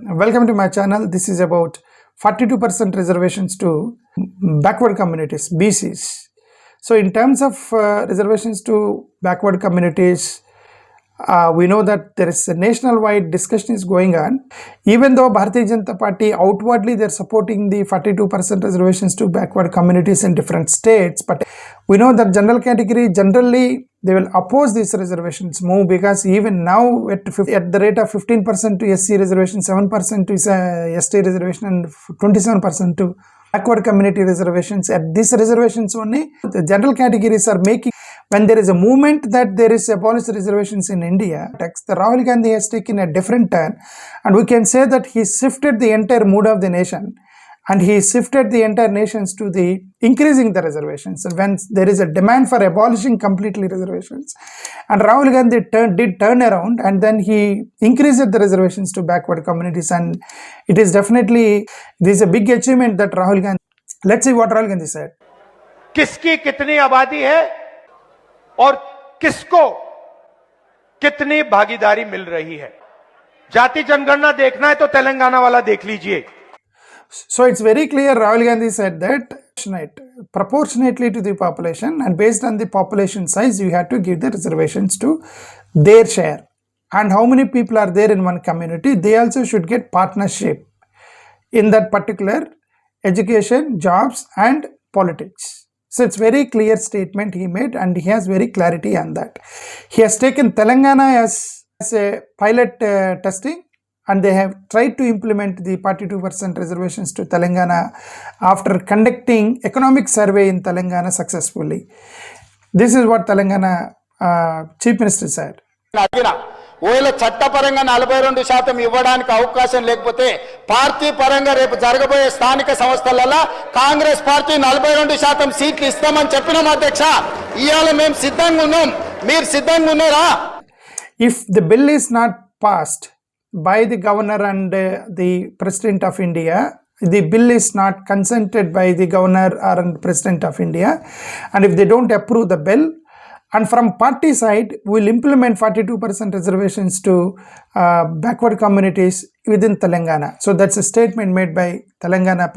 Welcome to my channel. This is about 42% reservations to backward communities, BCs. So in terms of reservations to backward communities, we know that there is a nationwide discussion is going on. Even though Bharatiya Janata Party outwardly they're supporting the 42% reservations to backward communities in different states, but we know that general category generally they will oppose these reservations move, because even now at the rate of 15% to SC reservation, 7% to ST reservation and 27% to backward community reservations. At these reservations only, the general categories are making, when there is a movement that there is abolish reservations in India, the Rahul Gandhi has taken a different turn, and we can say that he shifted the entire mood of the nation, and he shifted the entire nations to the increasing the reservations. So when there is a demand for abolishing completely reservations, and Rahul Gandhi did turn around, and then he increased the reservations to backward communities, and it is definitely, this is a big achievement that Rahul Gandhi. Let's see what Rahul Gandhi said. किसकी कितनी आबादी है और किसको कितनी भागीदारी मिल रही है। जाति जनगणना देखना है तो तेलंगाना वाला देख लीजिए। So it's very clear, Rahul Gandhi said that proportionately to the population, and based on the population size, you have to give the reservations to their share. And how many people are there in one community, they also should get partnership in that particular education, jobs and politics. So it's very clear statement he made, and he has very clarity on that. He has taken Telangana as a pilot testing, and they have tried to implement the 42% reservations to Telangana after conducting economic survey in Telangana successfully. This is what Telangana Chief Minister said. ఓయల చట్టపరంగా 42% ఇవ్వడానికి అవకాశం లేకపోతే party పరంగా రేపు జరగబోయే స్థానిక సంస్థలలో Congress party 42% సీట్లు ఇస్తామని చెప్పినాం అధ్యక్ష. ఇయాల మేము సిద్ధంగా ఉన్నాం, మీరు సిద్ధంగా ఉన్నారా? If the bill is not passed by the governor and the president of India, the bill is not consented by the governor or president of India, and if they don't approve the bill, and from party side will implement 42% reservations to backward communities within Telangana. So that's a statement made by Telangana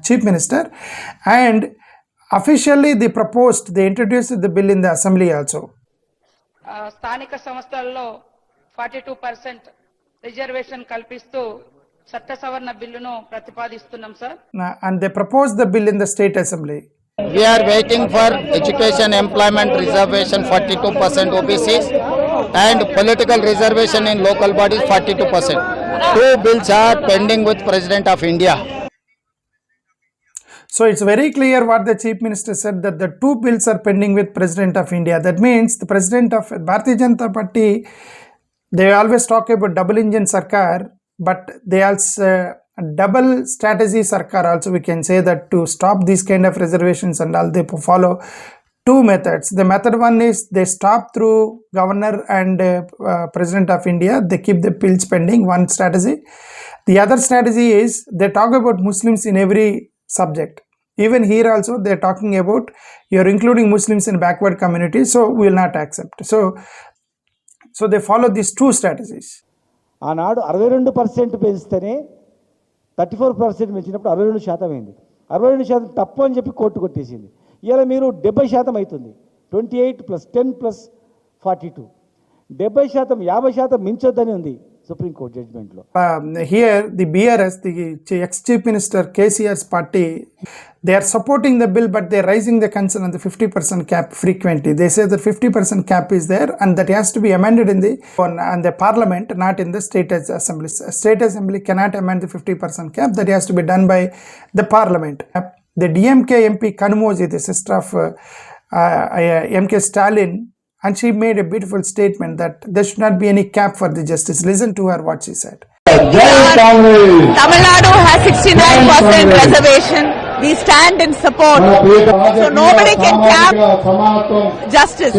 Chief Minister, and officially they introduced the bill in the assembly also. స్థానిక సంస్థల్లో 42% reservation కల్పిస్తూ చట్ట సవరణ బిల్లును ప్రతిపాదిస్తున్నాం sir. And they proposed the bill in the state assembly. We are waiting for education employment reservation 42% OBCs and political reservation in local bodies 42%. Two bills are pending with President of India. So it's very clear what the Chief Minister said, that the two bills are pending with President of India. That means the President of Bharatiya Janata Party, they always talk about double engine sarkar, but they also double strategy sarkar also, we can say that, to stop these kind of reservations and all. They follow two methods. The method one is they stop through governor and President of India, they keep the bills pending, one strategy. The other strategy is they talk about Muslims in every subject. Even here also they are talking about you're including Muslims in backward communities, so we will not accept. So they follow these two strategies. ఆనాడు 62% పెంచితేనే 34% పెంచినప్పుడు 62% అయింది. 62% తప్పు అని చెప్పి court కొట్టేసింది. ఇవాళ మీరు 70% అవుతుంది. 28 + 10 + 42 70%, 50% మించొద్దని ఉంది Supreme Court judgment law. Here the BRS, the ex-Chief Minister KCR's party, they are supporting the bill, but they are raising the concern on the 50% cap frequently. They say that 50% cap is there, and that has to be amended in the parliament, not in the state assembly. State assembly cannot amend the 50% cap. That has to be done by the parliament. The DMK MP Kanumoji, the sister of MK Stalin, and she made a beautiful statement that there should not be any cap for the justice. Listen to her what she said. Tamil Nadu has 69% reservation. We stand in support. So nobody can cap justice.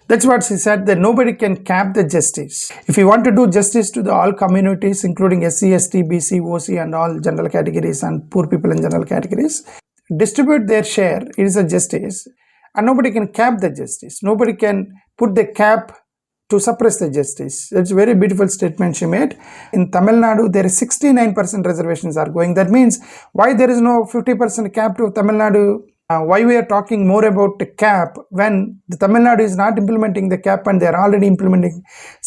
That's what she said, that nobody can cap the justice. If you want to do justice to the all communities, including SC, ST, BC, OC and all general categories and poor people in general categories, distribute their share. It is a justice. And nobody can cap the justice. Nobody can put the cap to suppress the justice. It's a very beautiful statement she made. In Tamil Nadu, there is 69% reservations are going. That means why there is no 50% cap to Tamil Nadu? Why we are talking more about the cap when the Tamil Nadu is not implementing the cap and they are already implementing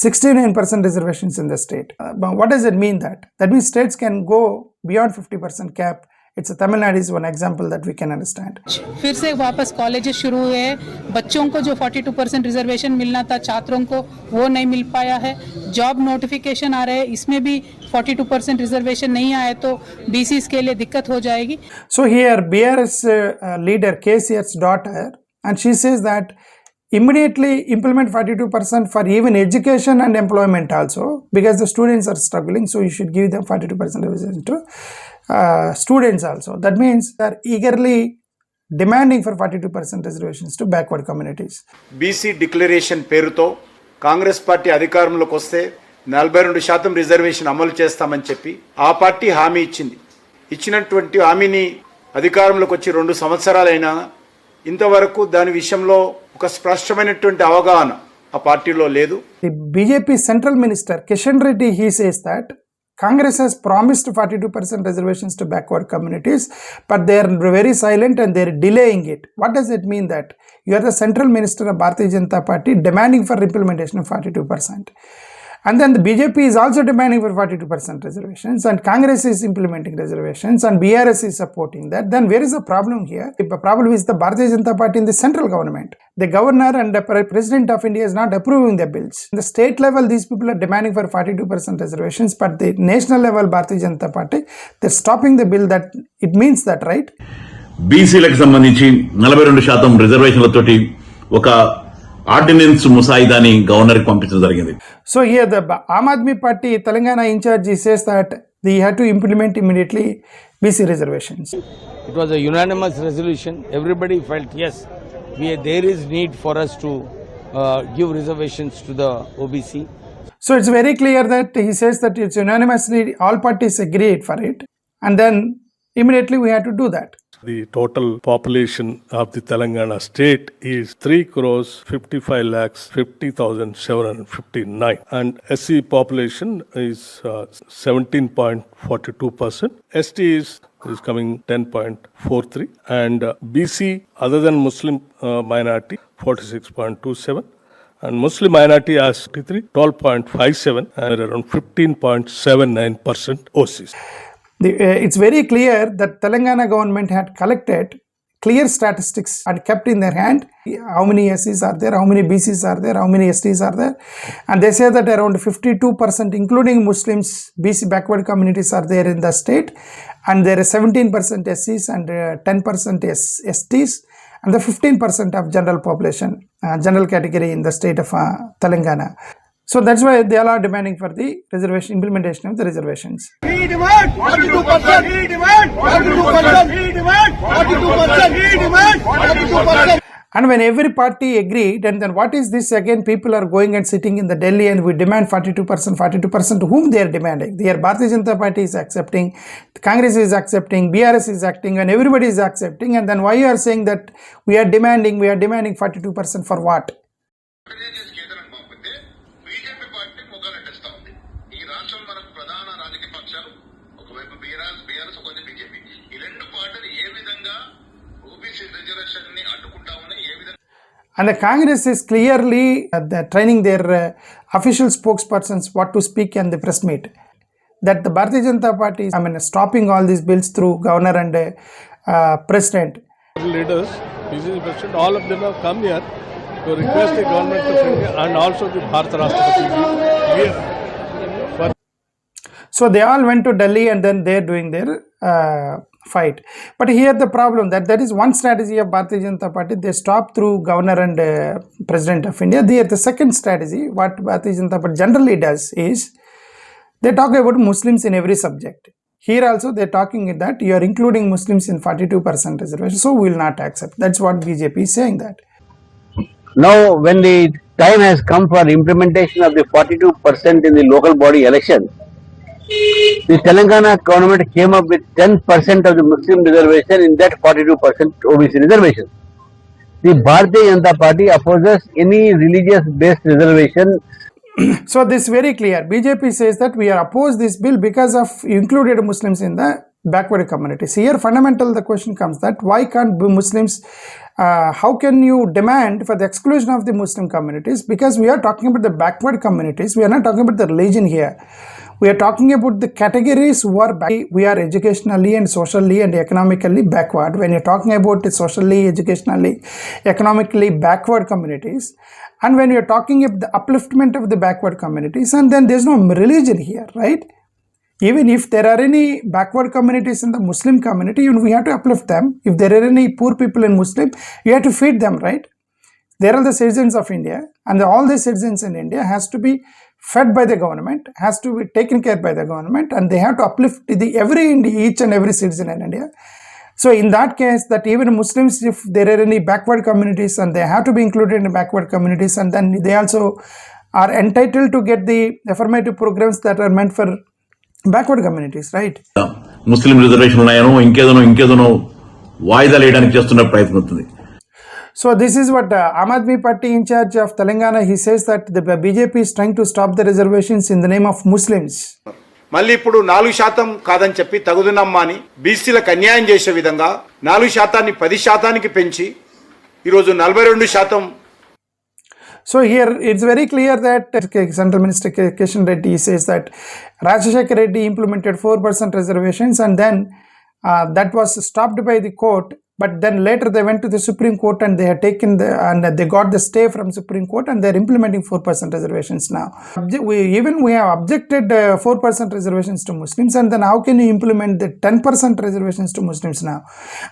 69% reservations in the state. But what does it mean that? That means states can go beyond 50% cap. It's a Tamil Nadu is one example that we can understand. फिर से वापस colleges शुरू हुए हैं, बच्चों को जो 42% reservation मिलना था छात्रों को वो नहीं मिल पाया है, जॉब नोटिफिकेशन आ रहे हैं इसमें भी 42% रिजर्वेशन नहीं आए तो बीसीस के लिए दिक्कत हो जाएगी. So here BRS leader KCR's daughter, and she says that immediately implement 42% for even education and employment also, because the students are struggling, so you should give them 42% reservation to students also. That means they are eagerly demanding for 42% reservations to backward communities. BC declaration పేరుతో Congress party అధికారంలోకి వస్తే 42% reservation అమలు చేస్తామని చెప్పి ఆ party హామీ ఇచ్చింది. ఇచ్చినటువంటి హామీని అధికారంలోకి వచ్చి 2 సంవత్సరాలైనా ఇంతవరకు దాని విషయంలో ఒక స్పష్టమైనటువంటి అవగాహన ఆ పార్టీలో లేదు. The BJP central minister Kishan Reddy, he says that Congress has promised 42% reservations to backward communities, but they are very silent and they are delaying it. What does it mean that you are the central minister of Bharatiya Janata Party demanding for implementation of 42%? And then the BJP is also demanding for 42% reservations, and Congress is implementing reservations, and BRS is supporting that. Then where is the problem here? The problem is the Bharatiya Janata Party in the central government. The governor and the president of India is not approving the bills. In the state level, these people are demanding for 42% reservations, but the national level Bharatiya Janata Party, they're stopping the bill. That it means that, right? బీసీలకు సంబంధించి 42% రిజర్వేషన్లతోటి ఒక ordinance ముసాయిదాని governor కి పంపించడం జరిగింది. So here the Aam Aadmi Party Telangana in charge says that they had to implement immediately BC reservations. It was a unanimous resolution. Everybody felt yes, there is need for us to give reservations to the OBC. So it's very clear that he says that it's unanimously all parties agreed for it, and then immediately we had to do that. The total population of the Telangana state is 3,50,50,759 and SC population is 17.42%. ST is coming 10.43 and BC other than Muslim minority 46.27 and Muslim minority as 12.57 and around 15.79% OCs. It's very clear that Telangana government had collected clear statistics and kept in their hand how many SCs are there, how many BCs are there, how many STs are there, and they say that around 52% including Muslims, BC backward communities are there in the state, and there is 17% SCs and 10% STs and the 15% of general population, general category in the state of Telangana. So that's why they all are demanding for the reservation implementation of the reservations. We demand 42%. We demand 42%. We demand 42%. We demand 42%. And when every party agreed, and then what is this again? People are going and sitting in the Delhi and we demand 42%, 42%. Whom they are demanding? Their Bharatiya Janata Party is accepting, Congress is accepting, BRS is acting, and everybody is accepting. And then why you are saying that we are demanding 42% for what? And the Congress is clearly training their official spokespersons what to speak in the press meet. That the Bharatiya Janata Party is stopping all these bills through governor and president. Leaders, PCC president, all of them have come here to request the government of India and also the Bharat Rashtrapati here. So they all went to Delhi and then they're doing their fight. But here the problem that is one strategy of Bharatiya Janata Party. They stop through governor and president of India. The second strategy, what Bharatiya Janata Party generally does is they talk about Muslims in every subject. Here also they're talking that you are including Muslims in 42% reservation, so we will not accept. That's what BJP is saying that. Now when the time has come for implementation of the 42% in the local body election, the Telangana government came up with 10% of the Muslim reservation in that 42% OBC reservation. the Bharatiya Janata Party opposes any religious-based reservation. So this is very clear. BJP says that we are opposed this bill because of included Muslims in the backward communities. Here fundamental the question comes that why can't Muslims, how can you demand for the exclusion of the Muslim communities? Because we are talking about the backward communities. We are not talking about the religion here. We are talking about the categories who are we are educationally and socially and economically backward. When you're talking about the socially, educationally, economically backward communities, and when you're talking about the upliftment of the backward communities, and then there's no religion here, right? Even if there are any backward communities in the Muslim community, we have to uplift them. If there are any poor people in Muslim, you have to feed them, right? They are the citizens of India, and all the citizens in India has to be fed by the government, has to be taken care by the government, and they have to uplift each and every citizen in India. So in that case, that even Muslims, if there are any backward communities, and they have to be included in the backward communities, and then they also are entitled to get the affirmative programs that are meant for backward communities, right? ముస్లిం reservation ఉన్నాయనో ఇంకేదనో వాయిదాలు వేయడానికి చేస్తున్న ప్రయత్నం అవుతుంది. So this is what Aam Aadmi Party in charge of Telangana, he says that the BJP is trying to stop the reservations in the name of Muslims. మళ్ళీ ఇప్పుడు 4% కాదని చెప్పి తగుదనమ్మా అని బీసీలకు అన్యాయం చేసే విధంగా 4% 10% పెంచి ఈరోజు 42%. So here it's very clear that Central Minister Kishan Reddy says that Rajashekar Reddy implemented 4% reservations, and then that was stopped by the court. But then later they went to the Supreme Court, and they had taken and they got the stay from Supreme Court, and they're implementing 4% reservations now. We have objected 4% reservations to Muslims, and then how can you implement the 10% reservations to Muslims now?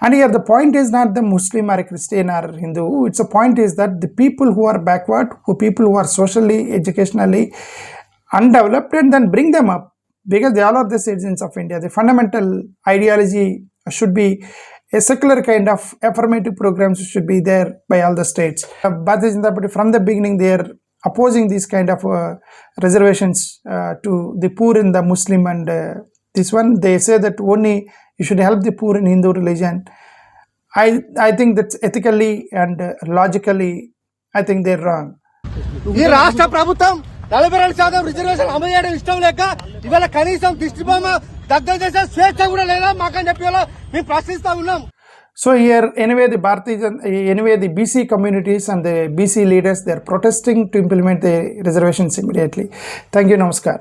And here the point is not the Muslim or Christian or Hindu. It's a point is that the people who are backward, people who are socially, educationally undeveloped, and then bring them up, because they all are the citizens of India. The fundamental ideology should be a secular kind of affirmative programs should be there by all the states. Bharatiya Janata Party from the beginning they are opposing these kind of reservations to the poor in the Muslim, and this one they say that only you should help the poor in Hindu religion. I think that's ethically and logically I think they're wrong. ఈ రాష్ట్ర ప్రభుత్వం 42% reservation అమలు చేయడం ఇష్టం లేక ఇవాళ కనీసం దిష్టిబొమ్మ దగ్గర చేసే స్వేచ్ఛ కూడా లేదా మాకని చెప్పి మేము ప్రశ్నిస్తా ఉన్నాం. So here anyway the BC communities and the BC leaders, they are protesting to implement the reservations immediately. Thank you. Namaskar.